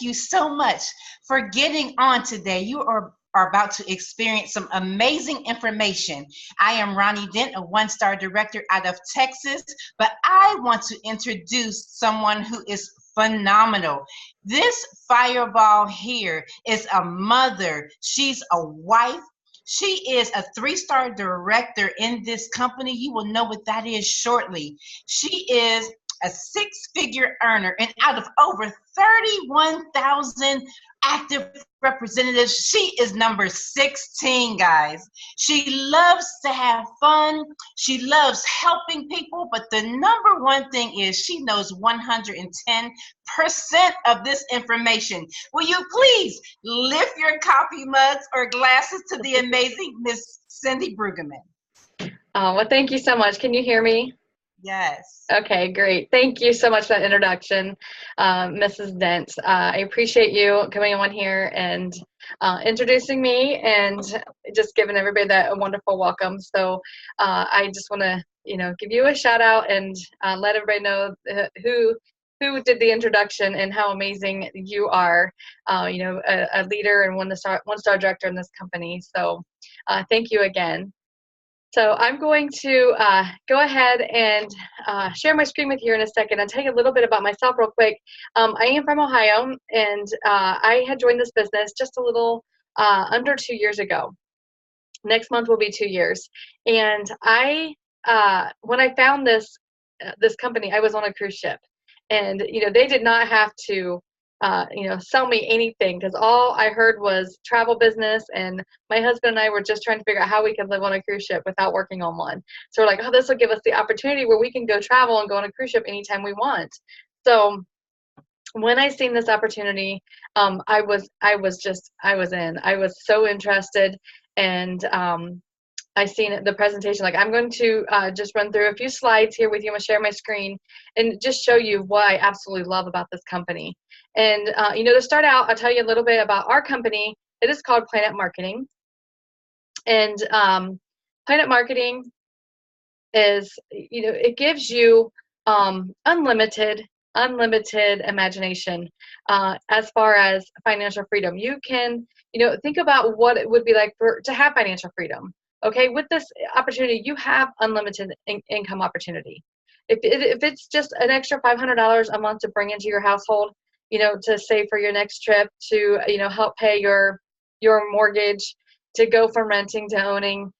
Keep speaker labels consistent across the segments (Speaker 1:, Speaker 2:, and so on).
Speaker 1: you so much for getting on today. You are about to experience some amazing information. I am Ronnie Dent, a one-star director out of Texas, but I want to introduce someone who is phenomenal. This fireball here is a mother. She's a wife. She is a three-star director in this company. You will know what that is shortly. She is a six-figure earner, and out of over 31,000 active representatives, she is number 16, guys. She loves to have fun. She loves helping people, but the number one thing is she knows 110% of this information. Will you please lift your coffee mugs or glasses to the amazing Miss Cindy Brueggemann?
Speaker 2: Oh, well, thank you so much. Can you hear me?
Speaker 1: Yes.
Speaker 2: Okay, great. Thank you so much for that introduction, Mrs. Dent. I appreciate you coming on here and introducing me and just giving everybody that a wonderful welcome. So I just want to, give you a shout out and let everybody know who did the introduction and how amazing you are. A leader and one-star director in this company. So thank you again. So I'm going to go ahead and share my screen with you in a second and tell you a little bit about myself real quick. I am from Ohio, and I had joined this business just a little under 2 years ago. Next month will be 2 years. And when I found this company, I was on a cruise ship. And, they did not have to sell me anything, because all I heard was travel business, and my husband and I were just trying to figure out how we could live on a cruise ship without working on one. So we're like, oh, this will give us the opportunity where we can go travel and go on a cruise ship anytime we want. So when I seen this opportunity, I was in. I was so interested, and I seen the presentation. Like, I'm going to just run through a few slides here with you. I'm going to share my screen and just show you what I absolutely love about this company. And, to start out, I'll tell you a little bit about our company. It is called Planet Marketing. And Planet Marketing is, it gives you unlimited imagination as far as financial freedom. You can, think about what it would be like to have financial freedom. Okay, with this opportunity, you have unlimited income opportunity. If it's just an extra $500 a month to bring into your household, to save for your next trip, to help pay your mortgage, to go from renting to owning,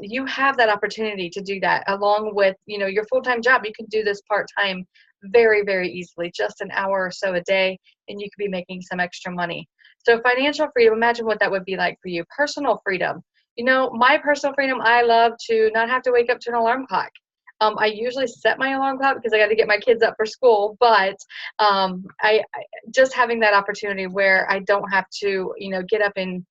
Speaker 2: you have that opportunity to do that along with your full-time job. You can do this part-time very, very easily, just an hour or so a day, and you could be making some extra money. So financial freedom, imagine what that would be like for you. Personal freedom. My personal freedom, I love to not have to wake up to an alarm clock. I usually set my alarm clock because I got to get my kids up for school, but I just having that opportunity where I don't have to, get up and,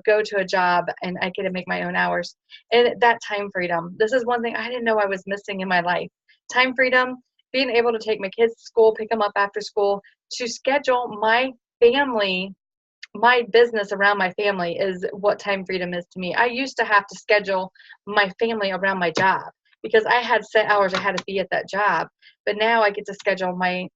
Speaker 2: go to a job, and I get to make my own hours. And that time freedom, this is one thing I didn't know I was missing in my life. Time freedom, being able to take my kids to school, pick them up after school, to schedule my family, my business around my family is what time freedom is to me. I used to have to schedule my family around my job because I had set hours I had to be at that job. But now I get to schedule my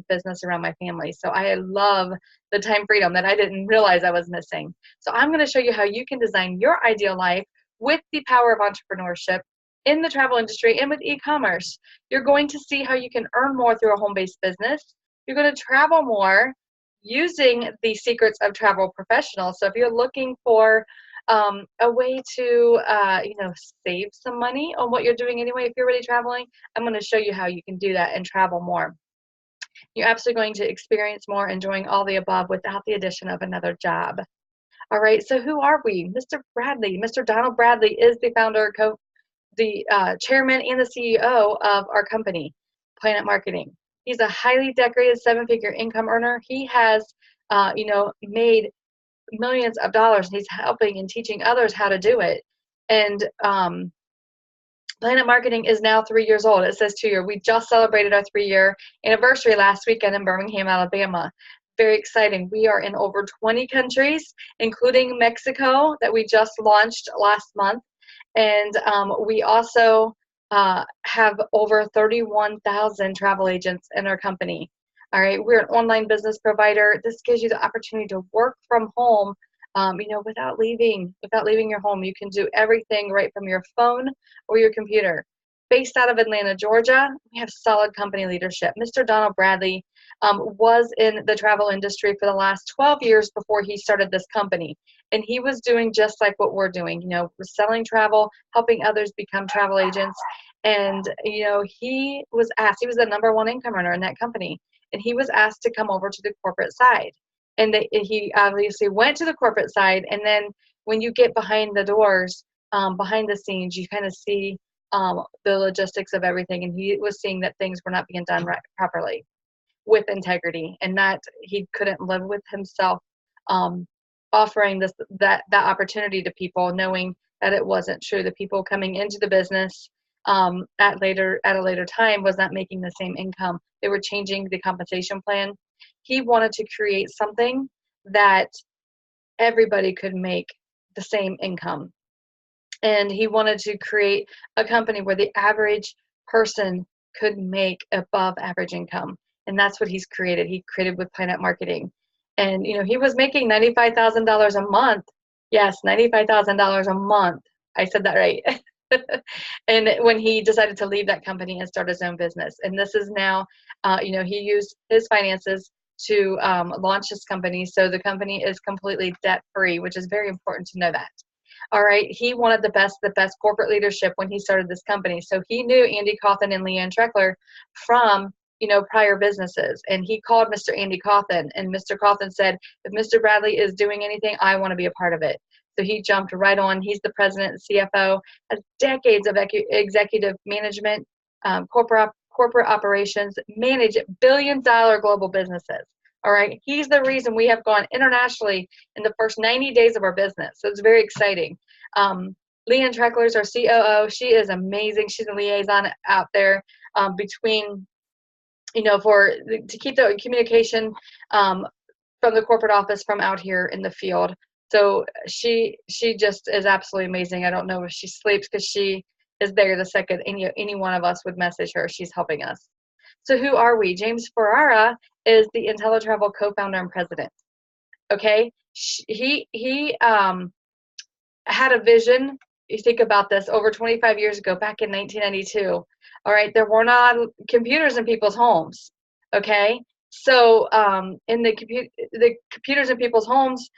Speaker 2: business around my family. So I love the time freedom that I didn't realize I was missing. So I'm going to show you how you can design your ideal life with the power of entrepreneurship in the travel industry and with e-commerce. You're going to see how you can earn more through a home-based business. You're going to travel more using the secrets of travel professionals. So if you're looking for a way to, save some money on what you're doing anyway, if you're already traveling, I'm going to show you how you can do that and travel more. You're absolutely going to experience more, enjoying all the above without the addition of another job. All right, so who are we? Mr. Bradley, Mr. Donald Bradley is the founder, the chairman, and the CEO of our company, Planet Marketing. He's a highly decorated seven-figure income earner. He has, made millions of dollars. He's helping and teaching others how to do it. And Planet Marketing is now 3 years old. It says 2 year. We just celebrated our 3-year anniversary last weekend in Birmingham, Alabama. Very exciting. We are in over 20 countries, including Mexico, that we just launched last month. And we also have over 31,000 travel agents in our company. All right, we're an online business provider. This gives you the opportunity to work from home, without leaving your home. You can do everything right from your phone or your computer. Based out of Atlanta, Georgia, we have solid company leadership. Mr. Donald Bradley was in the travel industry for the last 12 years before he started this company. And he was doing just like what we're doing, selling travel, helping others become travel agents. And, he was the number one income earner in that company. And he was asked to come over to the corporate side. And he obviously went to the corporate side. And then when you get behind the doors, behind the scenes, you kind of see the logistics of everything. And he was seeing that things were not being done properly with integrity, and that he couldn't live with himself offering that opportunity to people, knowing that it wasn't true. The people coming into the business at a later time was not making the same income. They were changing the compensation plan. He wanted to create something that everybody could make the same income. And he wanted to create a company where the average person could make above average income. And that's what he's created. He created with Planet Marketing. And, he was making $95,000 a month. Yes, $95,000 a month. I said that right. And when he decided to leave that company and start his own business. And this is now, he used his finances to launch his company. So the company is completely debt-free, which is very important to know that. All right. He wanted the best corporate leadership when he started this company. So he knew Andy Cawthon and Leanne Treckler from, prior businesses. And he called Mr. Andy Cawthon, and Mr. Cawthon said, if Mr. Bradley is doing anything, I want to be a part of it. So he jumped right on. He's the president and CFO, has decades of executive management, corporate operations, manage billion-dollar global businesses. All right. He's the reason we have gone internationally in the first 90 days of our business. So it's very exciting. Leanne Treckler is our COO. She is amazing. She's a liaison out there between, to keep the communication from the corporate office from out here in the field. So she just is absolutely amazing. I don't know if she sleeps because she is there the second any one of us would message her. She's helping us. So who are we? James Ferrara is the IntelliTravel co-founder and president. Okay, he had a vision. You think about this, over 25 years ago, back in 1992. All right, there were not computers in people's homes. Okay, so in the computers in people's homes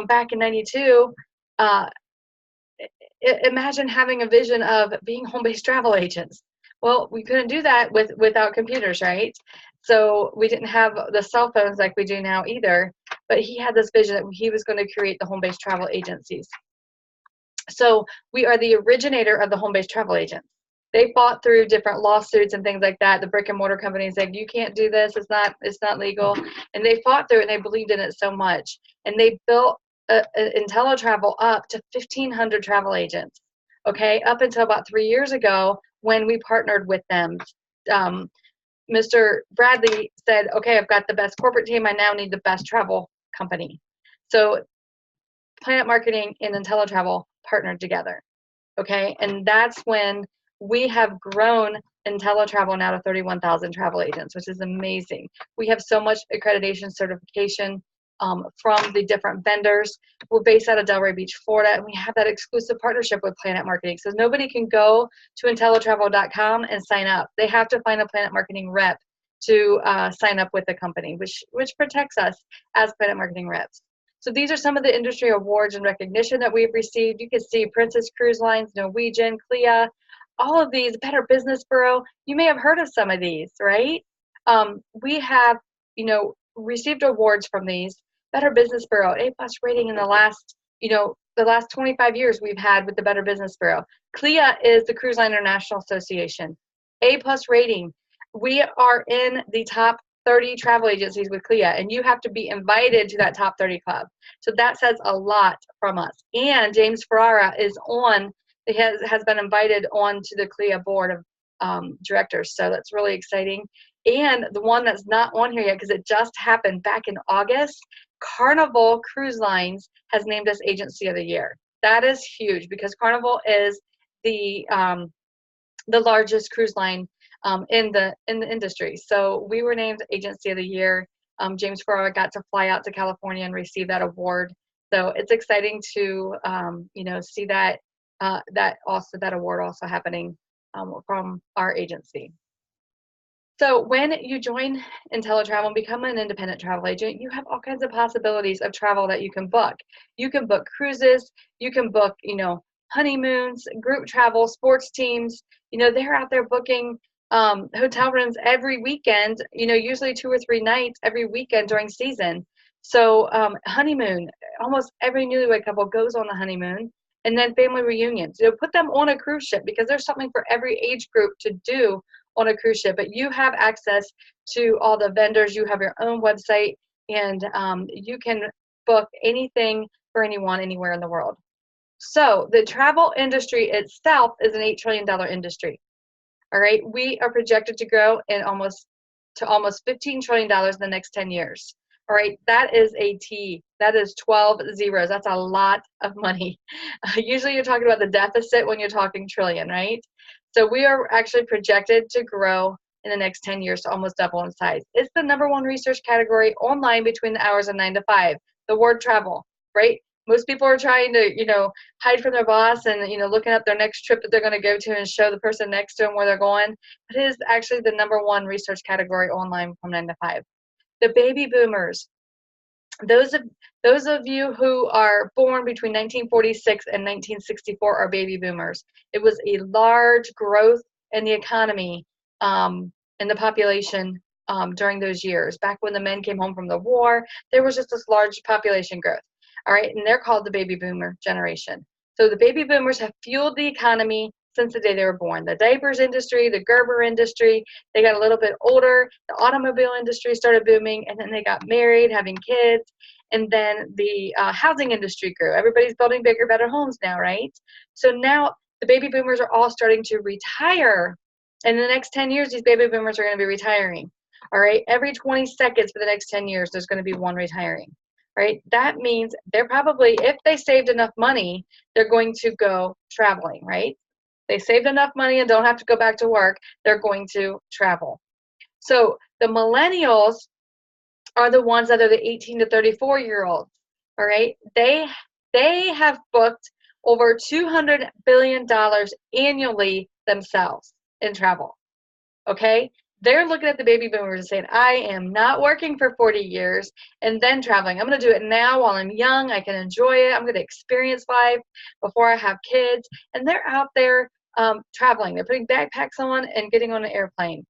Speaker 2: back in 92. Imagine having a vision of being home-based travel agents. Well, we couldn't do that without computers, right? So we didn't have the cell phones like we do now either. But he had this vision that he was going to create the home-based travel agencies. So we are the originator of the home-based travel agents. They fought through different lawsuits and things like that. The brick and mortar companies said, you can't do this. It's not legal. And they fought through it, and they believed in it so much. And they built IntelliTravel up to 1,500 travel agents. Okay, up until about 3 years ago when we partnered with them. Mr. Bradley said, okay, I've got the best corporate team. I now need the best travel company. So Planet Marketing and IntelliTravel partnered together. Okay, and that's when we have grown IntelliTravel now to 31,000 travel agents, which is amazing. We have so much accreditation certification from the different vendors. We're based out of Delray Beach, Florida, and we have that exclusive partnership with Planet Marketing. So nobody can go to IntelliTravel.com and sign up. They have to find a Planet Marketing rep to sign up with the company, which protects us as Planet Marketing reps. So these are some of the industry awards and recognition that we've received. You can see Princess Cruise Lines, Norwegian, CLIA, all of these, Better Business Bureau. You may have heard of some of these, right? We have, received awards from these. Better Business Bureau, A+ rating in the last 25 years we've had with the Better Business Bureau. CLIA is the Cruise Line International Association. A+ rating. We are in the top 30 travel agencies with CLIA, and you have to be invited to that top 30 club. So that says a lot from us. And James Ferrara has been invited on to the CLIA board of directors. So that's really exciting. And the one that's not on here yet, because it just happened back in August, Carnival Cruise Lines has named us Agency of the Year. That is huge because Carnival is the largest cruise line in the industry. So we were named Agency of the Year. James Ferrara got to fly out to California and receive that award. So it's exciting to see that that award also happening from our agency. So when you join IntelliTravel and become an independent travel agent, you have all kinds of possibilities of travel that you can book. You can book cruises, you can book, honeymoons, group travel, sports teams. They're out there booking hotel rooms every weekend, usually 2 or 3 nights every weekend during season. So honeymoon, almost every newlywed couple goes on the honeymoon. And then family reunions, put them on a cruise ship, because there's something for every age group to do on a cruise ship. But you have access to all the vendors. You have your own website, and you can book anything for anyone anywhere in the world. So the travel industry itself is an $8 trillion industry. All right, we are projected to grow almost $15 trillion in the next 10 years. All right, that is a T. That is 12 zeros. That's a lot of money. Usually you're talking about the deficit when you're talking trillion, right? So we are actually projected to grow in the next 10 years to almost double in size. It's the #1 research category online between the hours of 9 to 5, the word travel, right? Most people are trying to, hide from their boss and, looking up their next trip that they're going to go to and show the person next to them where they're going. But it is actually the #1 research category online from 9 to 5. The baby boomers, those of you who are born between 1946 and 1964 are baby boomers. It was a large growth in the economy and the population during those years. Back when the men came home from the war, there was just this large population growth. All right, and they're called the baby boomer generation. So the baby boomers have fueled the economy since the day they were born. The diapers industry, the Gerber industry, they got a little bit older. The automobile industry started booming, and then they got married, having kids, and then the housing industry grew. Everybody's building bigger, better homes now, right? So now the baby boomers are all starting to retire. In the next 10 years, these baby boomers are going to be retiring. All right, every 20 seconds for the next 10 years, there's going to be one retiring. Right? That means they're probably, if they saved enough money, they're going to go traveling, right? They saved enough money and don't have to go back to work, they're going to travel. So the millennials are the ones that are the 18 to 34-year-olds, all right? They have booked over $200 billion annually themselves in travel, okay? They're looking at the baby boomers and saying, I am not working for 40 years and then traveling. I'm going to do it now while I'm young. I can enjoy it. I'm going to experience life before I have kids. And they're out there traveling. They're putting backpacks on and getting on an airplane.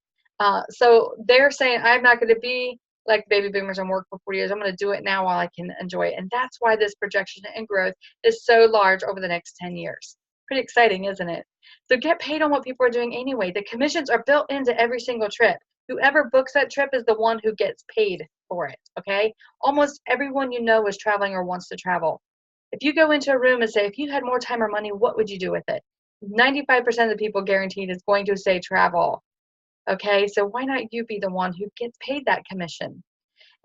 Speaker 2: So they're saying, I'm not going to be like baby boomers and work for 40 years. I'm going to do it now while I can enjoy it. And that's why this projection and growth is so large over the next 10 years. Pretty exciting, isn't it? So get paid on what people are doing anyway. The commissions are built into every single trip. Whoever books that trip is the one who gets paid for it, okay? Almost everyone you know is traveling or wants to travel. If you go into a room and say, if you had more time or money, what would you do with it? 95% of the people guaranteed is going to say travel, okay? So why not you be the one who gets paid that commission?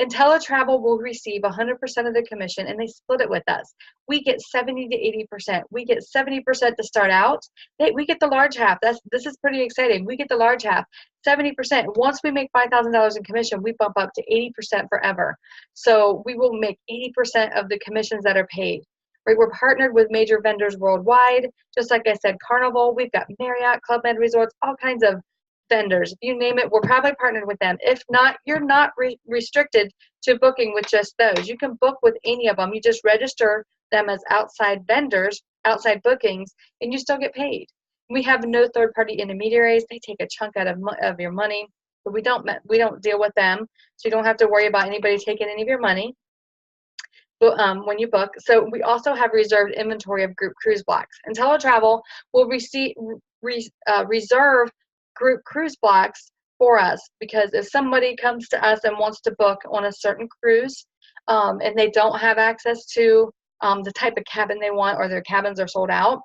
Speaker 2: IntelliTravel will receive 100% of the commission, and they split it with us. We get 70 to 80%. We get 70% to start out. We get the large half. This is pretty exciting. We get the large half, 70%. Once we make $5,000 in commission, we bump up to 80% forever. So we will make 80% of the commissions that are paid. Right? We're partnered with major vendors worldwide. Just like I said, Carnival. We've got Marriott, Club Med Resorts, all kinds of vendors. If you name it, we're probably partnered with them. If not, you're not restricted to booking with just those. You can book with any of them. You just register them as outside vendors, outside bookings, and you still get paid. We have no third-party intermediaries. They take a chunk out of your money, but we don't deal with them, so you don't have to worry about anybody taking any of your money when you book. So we also have reserved inventory of group cruise blocks. IntelliTravel will reserve group cruise blocks for us, because if somebody comes to us and wants to book on a certain cruise and they don't have access to the type of cabin they want, or their cabins are sold out,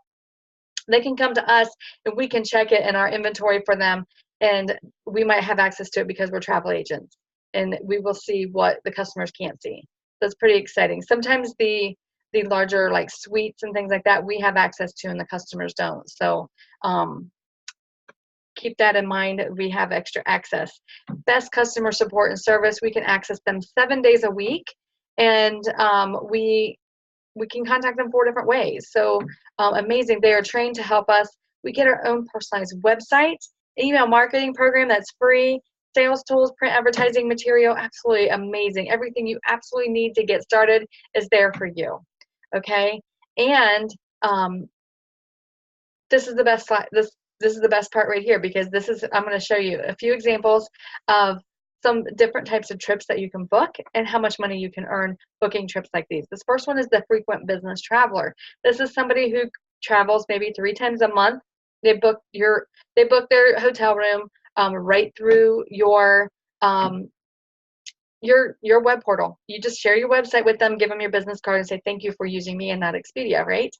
Speaker 2: they can come to us and we can check it in our inventory for them, and we might have access to it because we're travel agents, and we will see what the customers can't see. So it's pretty exciting. Sometimes the larger like suites and things like that we have access to and the customers don't. So keep that in mind. We have extra access. Best customer support and service. We can access them 7 days a week, and we can contact them 4 different ways. So amazing. They are trained to help us. We get our own personalized website, email marketing program that's free, sales tools, print advertising material, absolutely amazing. Everything you absolutely need to get started is there for you. Okay, and this is the best slide. This is the best part right here, because I'm going to show you a few examples of some different types of trips that you can book and how much money you can earn booking trips like these. This first one is the frequent business traveler. This is somebody who travels maybe 3 times a month. They book their hotel room right through your web portal. You just share your website with them, give them your business card, and say thank you for using me and not Expedia, right?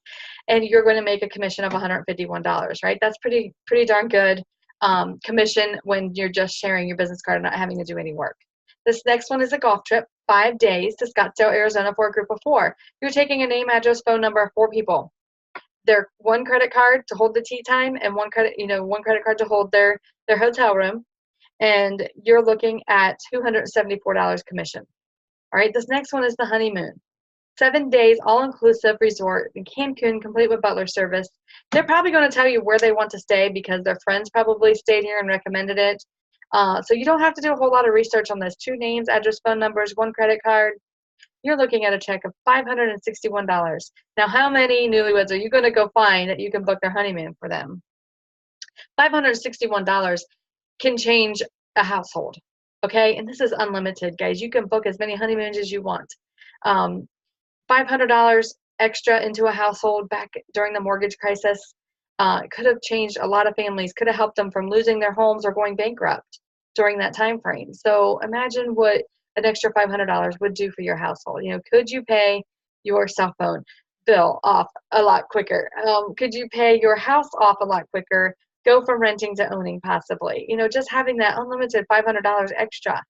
Speaker 2: And you're going to make a commission of $151, right? That's pretty darn good commission when you're just sharing your business card and not having to do any work. This next one is a golf trip, 5 days to Scottsdale, Arizona for a group of 4. You're taking a name, address, phone number of 4 people. They're 1 credit card to hold the tee time and 1 credit card to hold their hotel room. And you're looking at $274 commission. All right, this next one is the honeymoon. 7 days, all-inclusive resort in Cancun, complete with butler service. They're probably going to tell you where they want to stay because their friends probably stayed here and recommended it. So you don't have to do a whole lot of research on this. 2 names, address, phone numbers, 1 credit card. You're looking at a check of $561. Now, how many newlyweds are you going to go find that you can book their honeymoon for them? $561 can change a household, okay? And this is unlimited, guys. You can book as many honeymoons as you want. $500 extra into a household back during the mortgage crisis could have changed a lot of families, could have helped them from losing their homes or going bankrupt during that time frame. So imagine what an extra $500 would do for your household. Could you pay your cell phone bill off a lot quicker? Could you pay your house off a lot quicker? Go from renting to owning, possibly. Just having that unlimited $500 extra.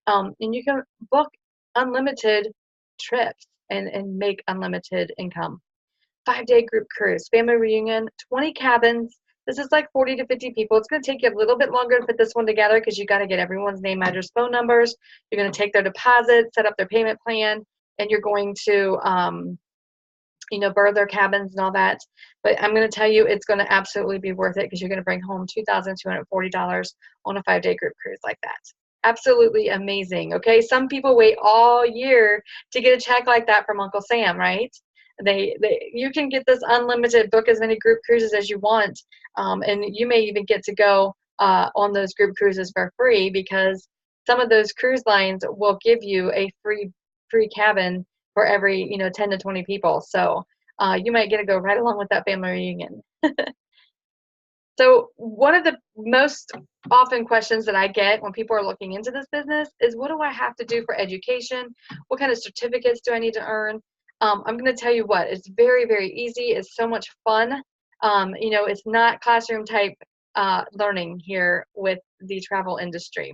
Speaker 2: And you can book unlimited trips and make unlimited income. 5-day group cruise, family reunion, 20 cabins. This is like 40 to 50 people. It's going to take you a little bit longer to put this one together because you got to get everyone's name, address, phone numbers. You're going to take their deposit, set up their payment plan, and you're going to birth their cabins and all that. But I'm going to tell you, it's going to absolutely be worth it because you're going to bring home $2,240 on a 5-day group cruise like that. Absolutely amazing. Okay, some people wait all year to get a check like that from Uncle Sam, right? You can get this unlimited, book as many group cruises as you want, and you may even get to go on those group cruises for free because some of those cruise lines will give you a free cabin for every 10 to 20 people. So you might get to go right along with that family reunion. So one of the most often questions that I get when people are looking into this business is, what do I have to do for education? What kind of certificates do I need to earn? I'm going to tell you what, it's very, very easy. It's so much fun. It's not classroom type learning here with the travel industry.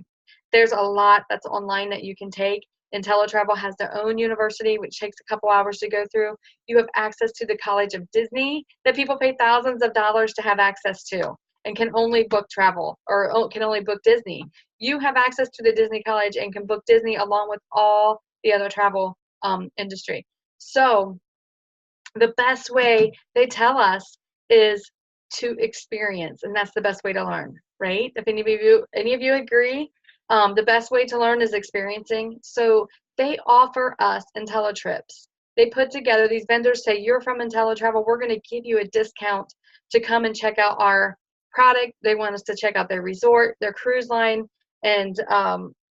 Speaker 2: There's a lot that's online that you can take. IntelliTravel has their own university, which takes a couple hours to go through. You have access to the College of Disney that people pay thousands of dollars to have access to and can only book travel or can only book Disney. You have access to the Disney College and can book Disney along with all the other travel industry. So the best way they tell us is to experience, and that's the best way to learn, right? If any of you agree, the best way to learn is experiencing. So they offer us IntelliTrips. They put together, these vendors say, you're from IntelliTravel, we're going to give you a discount to come and check out our product. They want us to check out their resort, their cruise line, and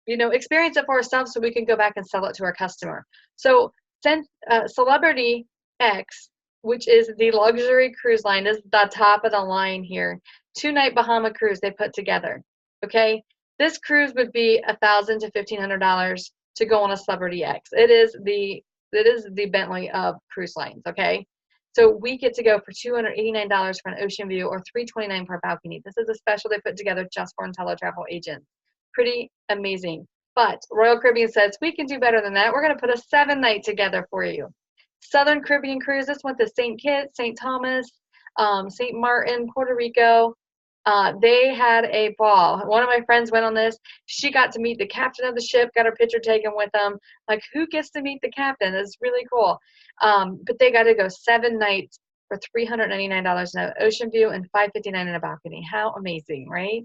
Speaker 2: experience it for ourselves so we can go back and sell it to our customer. So Celebrity X, which is the luxury cruise line, is the top of the line here. 2-night Bahama cruise they put together. Okay, this cruise would be $1,000 to $1,500 to go on a Celebrity X. It is the Bentley of cruise lines. Okay, so we get to go for $289 for an ocean view or $329 per balcony. This is a special they put together just for IntelliTravel agents. Pretty amazing. But Royal Caribbean says we can do better than that. We're going to put a 7-night together for you. Southern Caribbean cruise. This went to St. Kitts, St. Thomas, St. Martin, Puerto Rico. They had a ball. One of my friends went on this. She got to meet the captain of the ship, got her picture taken with them. Like, who gets to meet the captain? It's really cool. But they got to go 7 nights for $399 in an ocean view and $559 in a balcony. How amazing, right?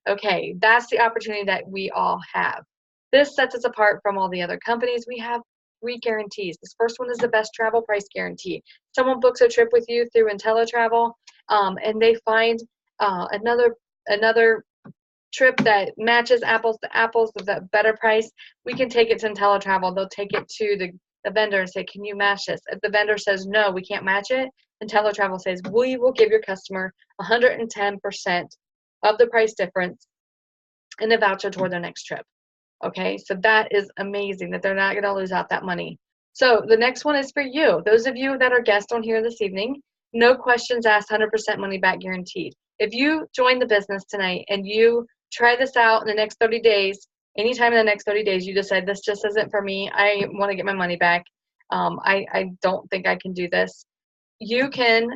Speaker 2: Okay, that's the opportunity that we all have. This sets us apart from all the other companies. We have 3 guarantees. This first one is the best travel price guarantee. Someone books a trip with you through IntelliTravel, and they find another trip that matches apples to apples with a better price. We can take it to IntelliTravel. They'll take it to the vendor and say, can you match this? If the vendor says, no, we can't match it, IntelliTravel says, we will give your customer 110% of the price difference in a voucher toward their next trip. Okay, so that is amazing that they're not going to lose out that money. So the next one is for you. Those of you that are guests on here this evening, no questions asked, 100% money back guaranteed. If you join the business tonight and you try this out in the next 30 days, anytime in the next 30 days, you decide this just isn't for me, I want to get my money back, I don't think I can do this, you can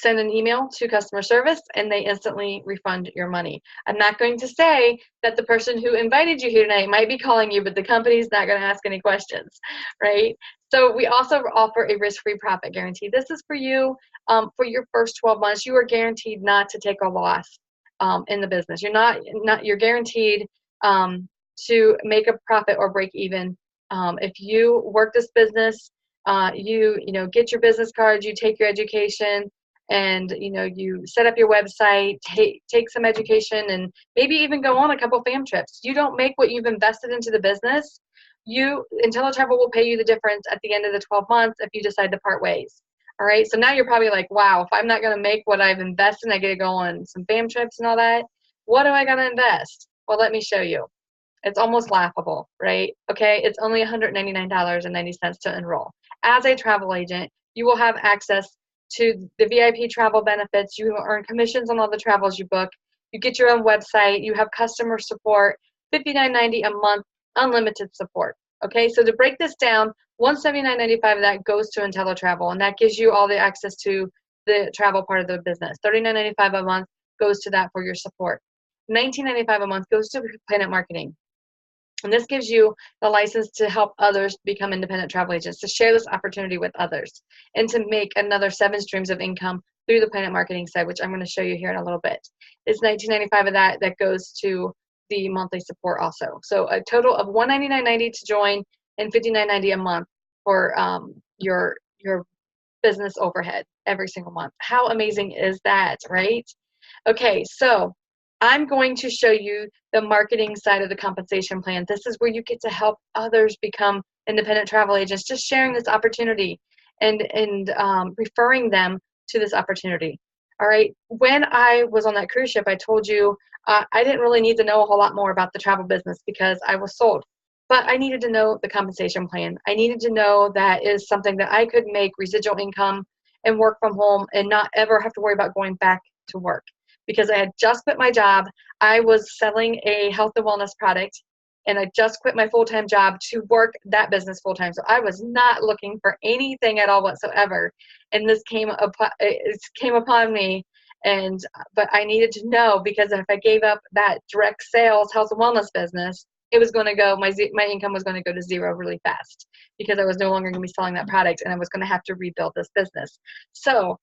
Speaker 2: send an email to customer service and they instantly refund your money. I'm not going to say that the person who invited you here tonight might be calling you, but the company's not going to ask any questions, right? So we also offer a risk-free profit guarantee. This is for you for your first 12 months. You are guaranteed not to take a loss in the business. You're guaranteed to make a profit or break even. If you work this business, you get your business cards, you take your education, and you set up your website, take some education, and maybe even go on a couple fam trips. You don't make what you've invested into the business. IntelliTravel will pay you the difference at the end of the 12 months if you decide to part ways. All right, so now you're probably like, wow, if I'm not going to make what I've invested, I get to go on some fam trips and all that, what do I got to invest? Well, let me show you. It's almost laughable, right? Okay, it's only $199.90 to enroll. As a travel agent, you will have access to the VIP travel benefits. You earn commissions on all the travels you book. You get your own website. You have customer support, $59.90 a month, unlimited support. Okay, so to break this down, $179.95 of that goes to IntelliTravel, and that gives you all the access to the travel part of the business. $39.95 a month goes to that for your support. $19.95 a month goes to Planet Marketing. And this gives you the license to help others become independent travel agents, to share this opportunity with others, and to make another 7 streams of income through the Planet Marketing side, which I'm going to show you here in a little bit. It's $19.95 of that goes to the monthly support also. So a total of $199.90 to join and $59.90 a month for your business overhead every single month. How amazing is that, right? Okay, so I'm going to show you the marketing side of the compensation plan. This is where you get to help others become independent travel agents, just sharing this opportunity and referring them to this opportunity. All right, when I was on that cruise ship, I told you I didn't really need to know a whole lot more about the travel business because I was sold. But I needed to know the compensation plan. I needed to know that is something that I could make residual income and work from home and not ever have to worry about going back to work. Because I had just quit my job. I was selling a health and wellness product, and I just quit my full-time job to work that business full-time. So I was not looking for anything at all whatsoever. And this came upon me, but I needed to know, because if I gave up that direct sales health and wellness business, it was going to go, my income was going to go to zero really fast, because I was no longer going to be selling that product, and I was going to have to rebuild this business. So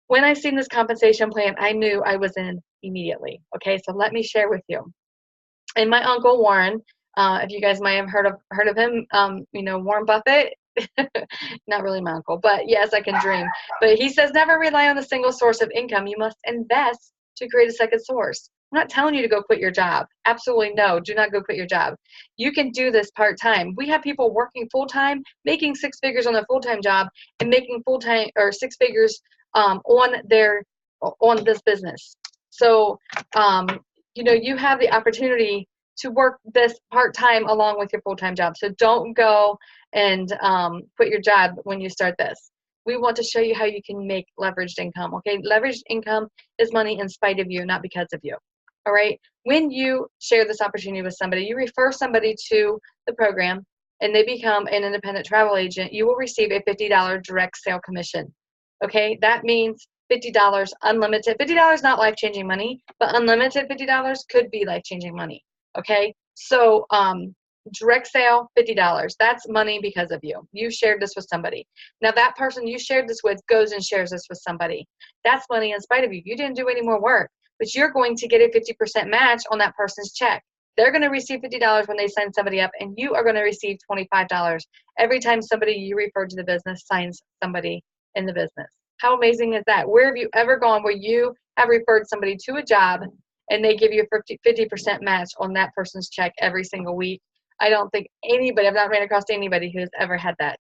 Speaker 2: when I seen this compensation plan, I knew I was in immediately. Okay, so let me share with you. And my uncle Warren, if you guys might have heard of him, Warren Buffett. Not really my uncle, but yes, I can dream. But he says never rely on a single source of income. You must invest to create a second source. I'm not telling you to go quit your job. Absolutely no. Do not go quit your job. You can do this part-time. We have people working full-time, making 6 figures on their full-time job, and making full-time or 6 figures on this business. So you have the opportunity to work this part-time along with your full-time job. So don't go and quit your job when you start this. We want to show you how you can make leveraged income. Okay, leveraged income is money in spite of you, not because of you. All right, when you share this opportunity with somebody, you refer somebody to the program and they become an independent travel agent, you will receive a $50 direct sale commission. Okay, that means $50 unlimited. $50 not life-changing money, but unlimited $50 could be life-changing money. Okay, so direct sale, $50. That's money because of you. You shared this with somebody. Now that person you shared this with goes and shares this with somebody. That's money in spite of you. You didn't do any more work, but you're going to get a 50% match on that person's check. They're going to receive $50 when they sign somebody up, and you are going to receive $25 every time somebody you referred to the business signs somebody in the business. How amazing is that? Where have you ever gone where you have referred somebody to a job and they give you a 50% match on that person's check every single week? I don't think anybody, I've not ran across anybody who has ever had that.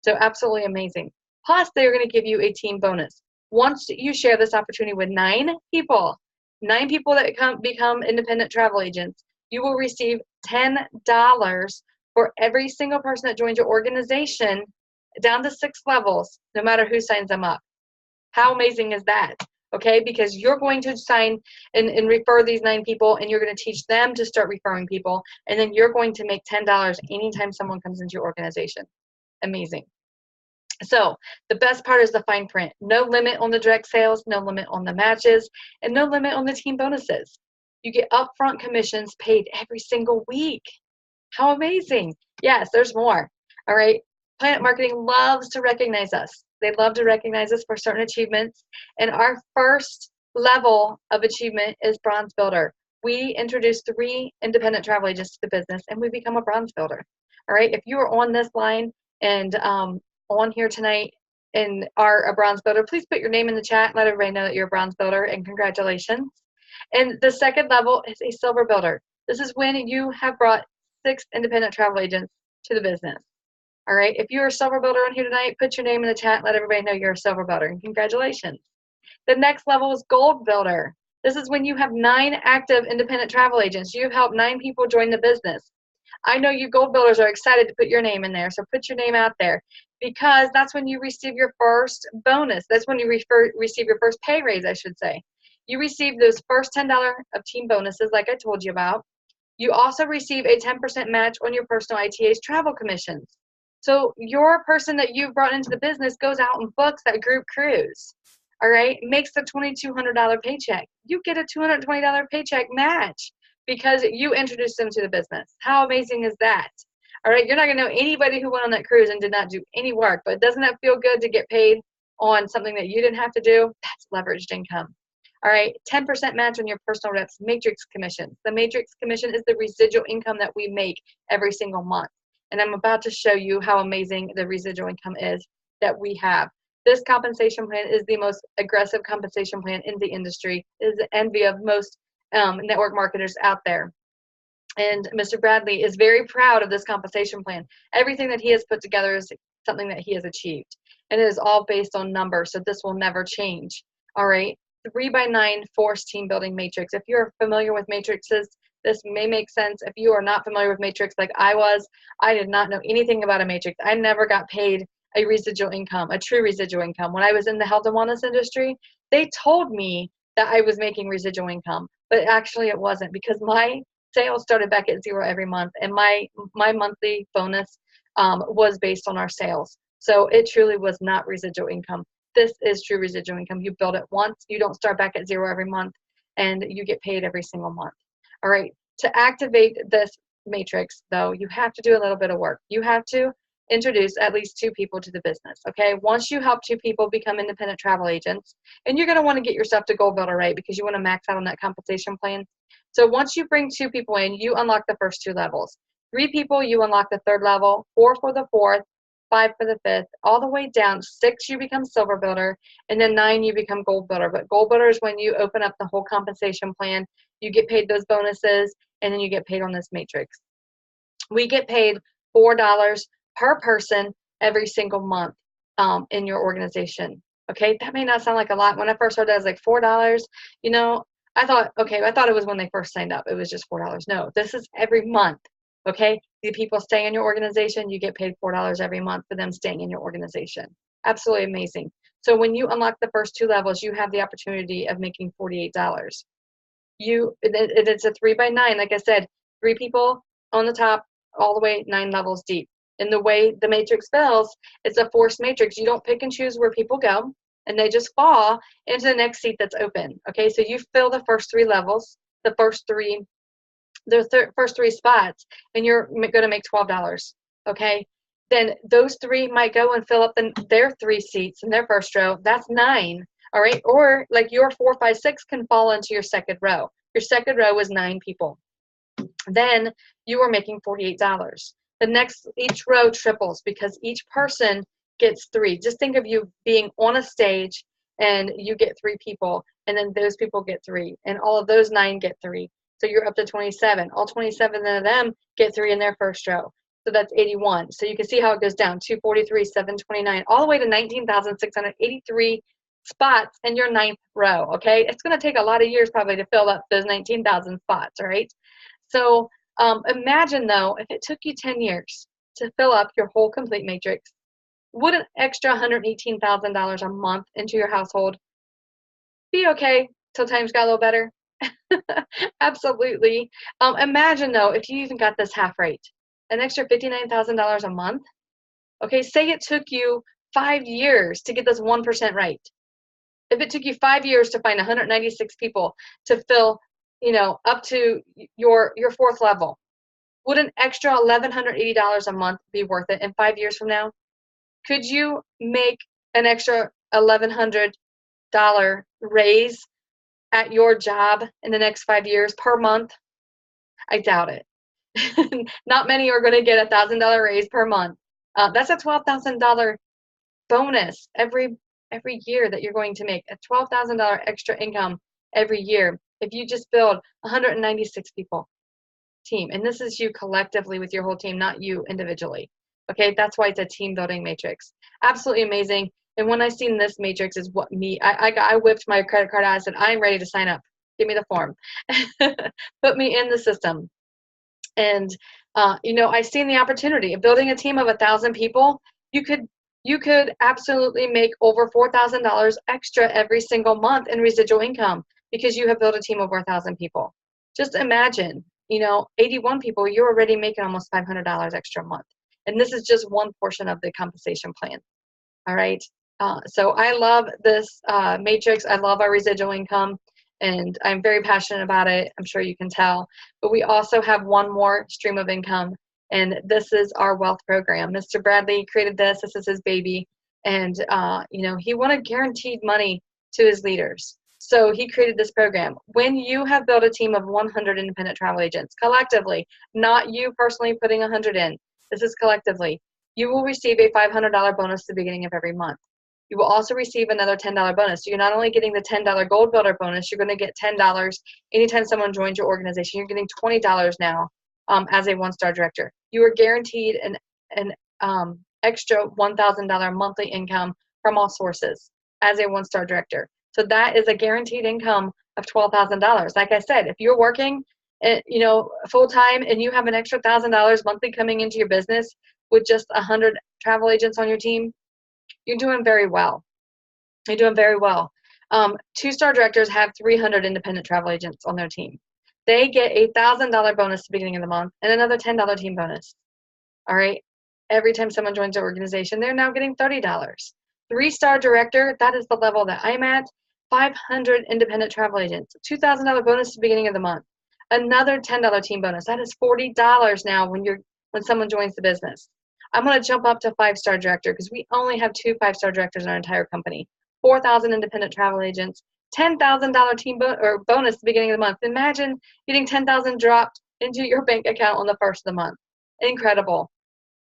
Speaker 2: So absolutely amazing. Plus, they're going to give you a team bonus. Once you share this opportunity with 9 people that become independent travel agents, you will receive $10 for every single person that joins your organization down to 6 levels, no matter who signs them up. How amazing is that? Okay, because you're going to sign and refer these 9 people, and you're going to teach them to start referring people, and then you're going to make $10 anytime someone comes into your organization. Amazing. So the best part is the fine print. No limit on the direct sales, no limit on the matches, and no limit on the team bonuses. You get upfront commissions paid every single week. How amazing. Yes, there's more. All right. Planet Marketing loves to recognize us. They love to recognize us for certain achievements. And our first level of achievement is Bronze Builder. We introduce 3 independent travel agents to the business, and we become a Bronze Builder. All right. If you are on this line and on here tonight and are a Bronze Builder, please put your name in the chat. Let everybody know that you're a Bronze Builder, and congratulations. And the second level is a Silver Builder. This is when you have brought 6 independent travel agents to the business. All right. If you're a Silver Builder on here tonight, put your name in the chat. Let everybody know you're a Silver Builder, and congratulations. The next level is Gold Builder. This is when you have 9 active independent travel agents. You've helped 9 people join the business. I know you Gold Builders are excited to put your name in there, so put your name out there, because that's when you receive your first bonus. That's when you receive your first pay raise, I should say. You receive those first $10 of team bonuses, like I told you about. You also receive a 10% match on your personal ITA's travel commissions. So your person that you've brought into the business goes out and books that group cruise, all right, makes the $2,200 paycheck. You get a $220 paycheck match because you introduced them to the business. How amazing is that? All right, you're not going to know anybody who went on that cruise and did not do any work, but doesn't that feel good to get paid on something that you didn't have to do? That's leveraged income. All right, 10% match on your personal reps matrix commissions. The matrix commission is the residual income that we make every single month. And I'm about to show you how amazing the residual income is that we have. This compensation plan is the most aggressive compensation plan in the industry. It is the envy of most network marketers out there. And Mr. Bradley is very proud of this compensation plan. Everything that he has put together is something that he has achieved. And it is all based on numbers, so this will never change. All right, 3x9 force team building matrix. If you're familiar with matrices, this may make sense. If you are not familiar with matrix like I was, I did not know anything about a matrix. I never got paid a residual income, a true residual income. When I was in the health and wellness industry, they told me that I was making residual income, but actually it wasn't, because my sales started back at 0 every month, and my monthly bonus was based on our sales. So it truly was not residual income. This is true residual income. You build it once, you don't start back at 0 every month, and you get paid every single month. All right, to activate this matrix, though, you have to do a little bit of work. You have to introduce at least 2 people to the business, okay? Once you help 2 people become independent travel agents, and you're gonna wanna get yourself to Gold Builder, right? Because you wanna max out on that compensation plan. So once you bring 2 people in, you unlock the first 2 levels. 3 people, you unlock the 3rd level, 4 for the 4th, 5 for the 5th, all the way down. 6, you become Silver Builder, and then 9, you become Gold Builder. But Gold Builder is when you open up the whole compensation plan, you get paid those bonuses, and then you get paid on this matrix. We get paid $4 per person every single month in your organization. Okay, that may not sound like a lot. When I first heard that, I was like, $4, you know, I thought it was when they first signed up. It was just $4. No, this is every month. Okay, the people staying in your organization, you get paid $4 every month for them staying in your organization. Absolutely amazing. So when you unlock the first 2 levels, you have the opportunity of making $48. It's a 3x9. Like I said, 3 people on the top, all the way 9 levels deep. And the way the matrix spells, it's a forced matrix. You don't pick and choose where people go. and they just fall into the next seat that's open. Okay, so you fill the first 3 levels, the first three spots, and you're going to make $12. Okay, then those 3 might go and fill up their 3 seats in their first row. That's 9. All right, or like your 4, 5, 6 can fall into your second row. Your second row is 9 people. Then you are making $48. Each row triples because each person gets 3. Just think of you being on a stage and you get 3 people, and then those people get 3, and all of those 9 get 3. So you're up to 27. All 27 of them get 3 in their first row. So that's 81. So you can see how it goes down, 243, 729, all the way to 19,683 spots in your 9th row, okay? It's going to take a lot of years probably to fill up those 19,000 spots, all right? So imagine, though, if it took you 10 years to fill up your whole complete matrix, would an extra $118,000 a month into your household be okay till times got a little better? Absolutely. Imagine, though, if you even got this half rate, an extra $59,000 a month. Okay, say it took you 5 years to get this 1% right. If it took you 5 years to find 196 people to fill, up to your 4th level, would an extra $1,180 a month be worth it in 5 years from now? Could you make an extra $1,100 raise at your job in the next 5 years per month? I doubt it. Not many are going to get a $1,000 raise per month. That's a $12,000 bonus every year that you're going to make, a $12,000 extra income every year if you just build 196 people team. And this is you collectively with your whole team, not you individually. Okay, that's why it's a team building matrix. Absolutely amazing. And when I seen this matrix is what I whipped my credit card out. I said, I'm ready to sign up. Give me the form. Put me in the system. And I seen the opportunity of building a team of 1,000 people. You could absolutely make over $4,000 extra every single month in residual income because you have built a team of over 1,000 people. Just imagine, 81 people, you're already making almost $500 extra a month. And this is just one portion of the compensation plan. All right. So I love this matrix. I love our residual income, and I'm very passionate about it. I'm sure you can tell. But we also have one more stream of income, and this is our wealth program. Mr. Bradley created this. This is his baby. And, he wanted guaranteed money to his leaders. So he created this program. When you have built a team of 100 independent travel agents collectively, not you personally putting 100 in, this is collectively, you will receive a $500 bonus at the beginning of every month. You will also receive another $10 bonus. So you're not only getting the $10 Gold Builder bonus, you're going to get $10 anytime someone joins your organization. You're getting $20 now as a one-star director. You are guaranteed an extra $1,000 monthly income from all sources as a one-star director. So that is a guaranteed income of $12,000. Like I said, if you're working, full-time and you have an extra $1,000 monthly coming into your business with just 100 travel agents on your team, you're doing very well. You're doing very well. 2-star directors have 300 independent travel agents on their team. They get a $1,000 bonus at the beginning of the month and another $10 team bonus. All right. Every time someone joins the organization, they're now getting $30. 3-star director, that is the level that I'm at. 500 independent travel agents. $2,000 bonus at the beginning of the month. Another $10 team bonus. That is $40 now when someone joins the business. I'm going to jump up to 5-star director because we only have 2 5-star directors in our entire company. 4,000 independent travel agents. $10,000 team bonus at the beginning of the month. Imagine getting $10,000 dropped into your bank account on the first of the month. Incredible.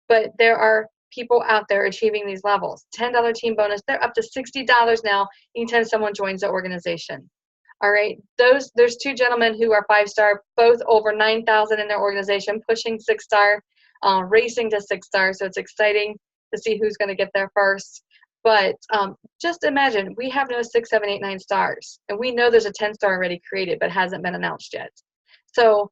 Speaker 2: But there are people out there achieving these levels. $10 team bonus. They're up to $60 now anytime someone joins the organization. All right. There's 2 gentlemen who are 5-star, both over 9,000 in their organization, pushing 6-star, racing to 6-star. So it's exciting to see who's going to get there first. But just imagine, we have no 6, 7, 8, 9 stars. And we know there's a 10-star already created, but hasn't been announced yet. So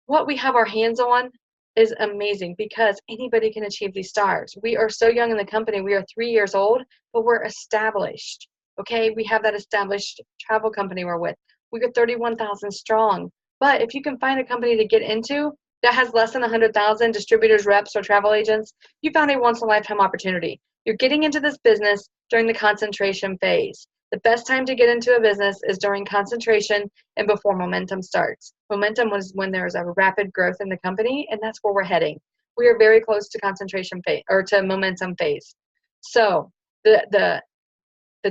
Speaker 2: what we have our hands on is amazing because anybody can achieve these stars. We are so young in the company. We are 3 years old, but we're established. Okay, we have that established travel company we're with. We are 31,000 strong. But if you can find a company to get into, that has less than 100,000 distributors, reps, or travel agents, you found a once-in-a-lifetime opportunity. You're getting into this business during the concentration phase. The best time to get into a business is during concentration and before momentum starts. Momentum was when there's a rapid growth in the company, and that's where we're heading. We are very close to concentration phase, or to momentum phase. So the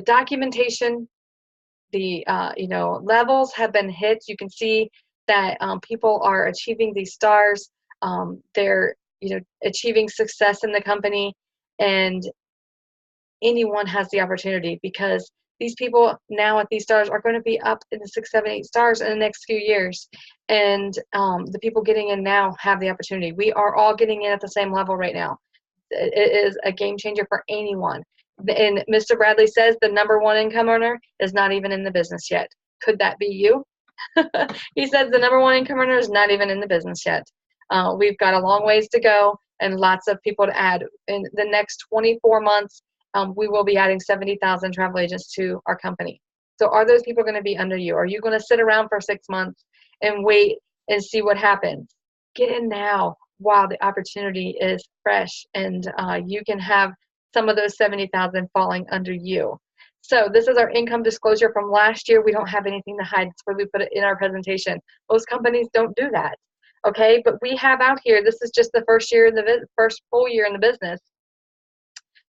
Speaker 2: documentation, the levels have been hit. You can see that people are achieving these stars. They're achieving success in the company, and anyone has the opportunity, because these people now at these stars are going to be up in the 6, 7, 8 stars in the next few years. And the people getting in now have the opportunity. We are all getting in at the same level right now. It is a game changer for anyone. And Mr. Bradley says the #1 income earner is not even in the business yet. Could that be you? He says the #1 income earner is not even in the business yet. We've got a long ways to go and lots of people to add. In the next 24 months, we will be adding 70,000 travel agents to our company. So are those people going to be under you? Are you going to sit around for 6 months and wait and see what happens? Get in now while the opportunity is fresh, and you can have some of those 70,000 falling under you. So this is our income disclosure from last year. We don't have anything to hide. That's where we put it in our presentation. Most companies don't do that. Okay, but we have out here, this is just the first full year in the business.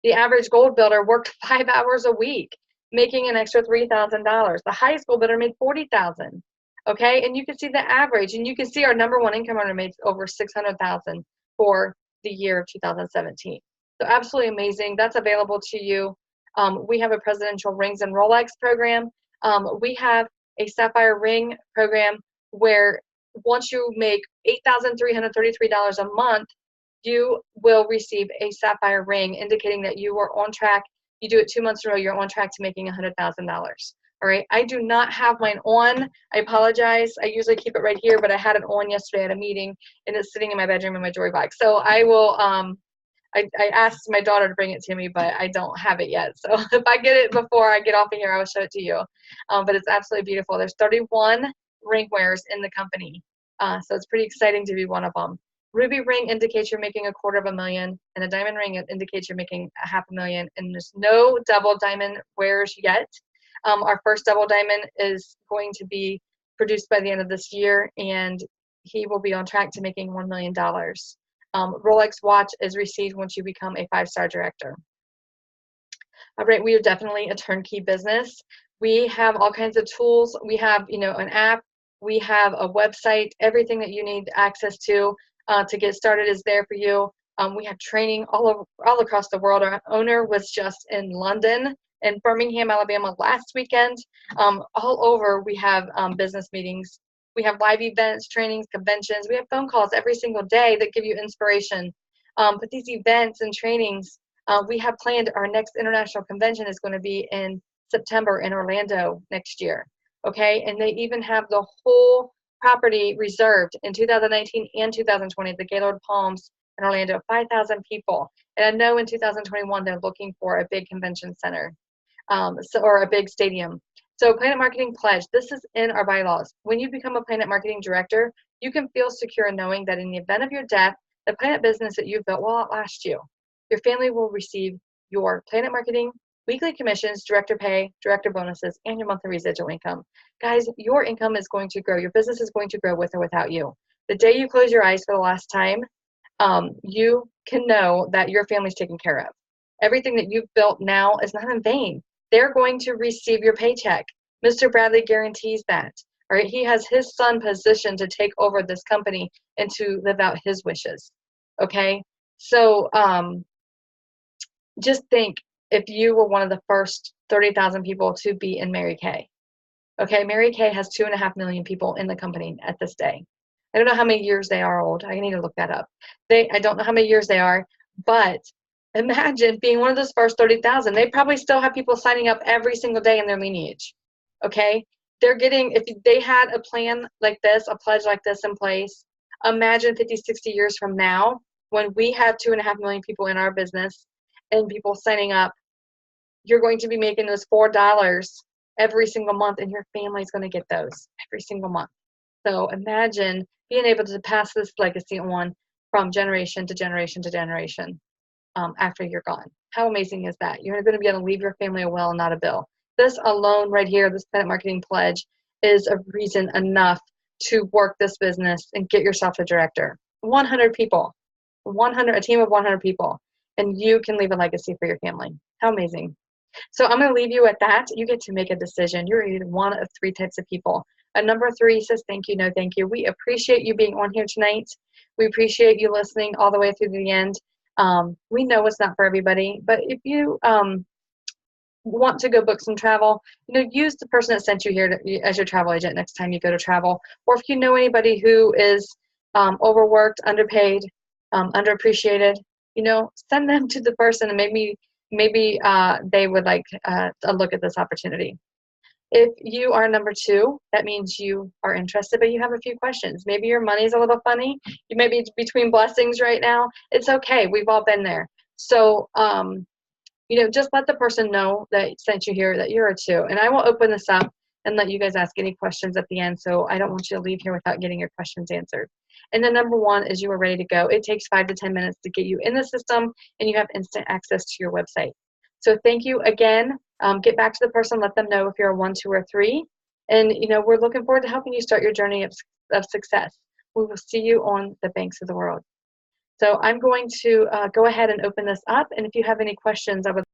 Speaker 2: The average gold builder worked 5 hours a week, making an extra $3,000. The highest gold builder made $40,000. Okay, and you can see the average, and you can see our #1 income earner made over $600,000 for the year of 2017. So absolutely amazing. That's available to you. We have a presidential rings and Rolex program. We have a sapphire ring program where once you make $8,333 a month, you will receive a sapphire ring, indicating that you are on track. You do it 2 months in a row, you're on track to making $100,000. All right, I do not have mine on. I apologize. I usually keep it right here, but I had it on yesterday at a meeting, and it's sitting in my bedroom in my jewelry box. So I will, I asked my daughter to bring it to me, but I don't have it yet. So if I get it before I get off of here, I will show it to you. But it's absolutely beautiful. There's 31 ring wearers in the company. So it's pretty exciting to be one of them. Ruby ring indicates you're making $250,000, and a diamond ring indicates you're making $500,000. And there's no double diamond wearers yet. Our first double diamond is going to be produced by the end of this year, and he will be on track to making $1 million. Rolex watch is received once you become a 5-star director. All right, we are definitely a turnkey business. We have all kinds of tools. We have, an app. We have a website. Everything that you need access to get started is there for you. We have training all across the world. Our owner was just in London and Birmingham, Alabama last weekend. All over, we have business meetings. We have live events, trainings, conventions. We have phone calls every single day that give you inspiration. But these events and trainings, we have planned. Our next international convention is going to be in September in Orlando next year. Okay, and they even have the whole property reserved in 2019 and 2020, the Gaylord Palms in Orlando, 5,000 people. And I know in 2021 they're looking for a big convention center, or a big stadium. So Planet Marketing Pledge, this is in our bylaws. When you become a Planet Marketing Director, you can feel secure knowing that in the event of your death, the Planet business that you've built will outlast you. Your family will receive your Planet Marketing weekly commissions, director pay, director bonuses, and your monthly residual income. Guys, your income is going to grow. Your business is going to grow with or without you. The day you close your eyes for the last time, you can know that your family's taken care of. Everything that you've built now is not in vain. They're going to receive your paycheck. Mr. Bradley guarantees that. All right, he has his son positioned to take over this company and to live out his wishes. Okay, so just think if you were one of the first 30,000 people to be in Mary Kay. Okay, Mary Kay has 2.5 million people in the company at this day. I don't know how many years they are old. I need to look that up. I don't know how many years they are, but imagine being one of those first 30,000. They probably still have people signing up every single day in their lineage. Okay, they're getting, if they had a plan like this, a pledge like this in place, imagine 50, 60 years from now when we have 2.5 million people in our business and people signing up. You're going to be making those $4 every single month, and your family's going to get those every single month. So imagine being able to pass this legacy on from generation to generation to generation after you're gone. How amazing is that? You're going to be able to leave your family a will, not a bill. This alone right here, this Planet Marketing Pledge, is a reason enough to work this business and get yourself a director. 100 people, a team of 100 people, and you can leave a legacy for your family. How amazing. So I'm going to leave you at that. You get to make a decision. You're either one of three types of people. Number 3 says, thank you, no thank you. We appreciate you being on here tonight. We appreciate you listening all the way through to the end. We know it's not for everybody, but if you want to go book some travel, use the person that sent you here as your travel agent next time you go to travel. Or if you know anybody who is overworked, underpaid, underappreciated, send them to the person, and maybe they would like a look at this opportunity. If you are number 2, that means you are interested, but you have a few questions. Maybe your money's a little funny. You may be between blessings right now. It's okay. We've all been there. So, just let the person know that sent you here that you're a 2. And I will open this up and let you guys ask any questions at the end. So I don't want you to leave here without getting your questions answered. And then number 1 is you are ready to go. It takes 5 to 10 minutes to get you in the system, and you have instant access to your website. So thank you again. Get back to the person, let them know if you're a 1, 2, or 3. And, we're looking forward to helping you start your journey of success. We will see you on the banks of the world. So I'm going to go ahead and open this up. And if you have any questions, I would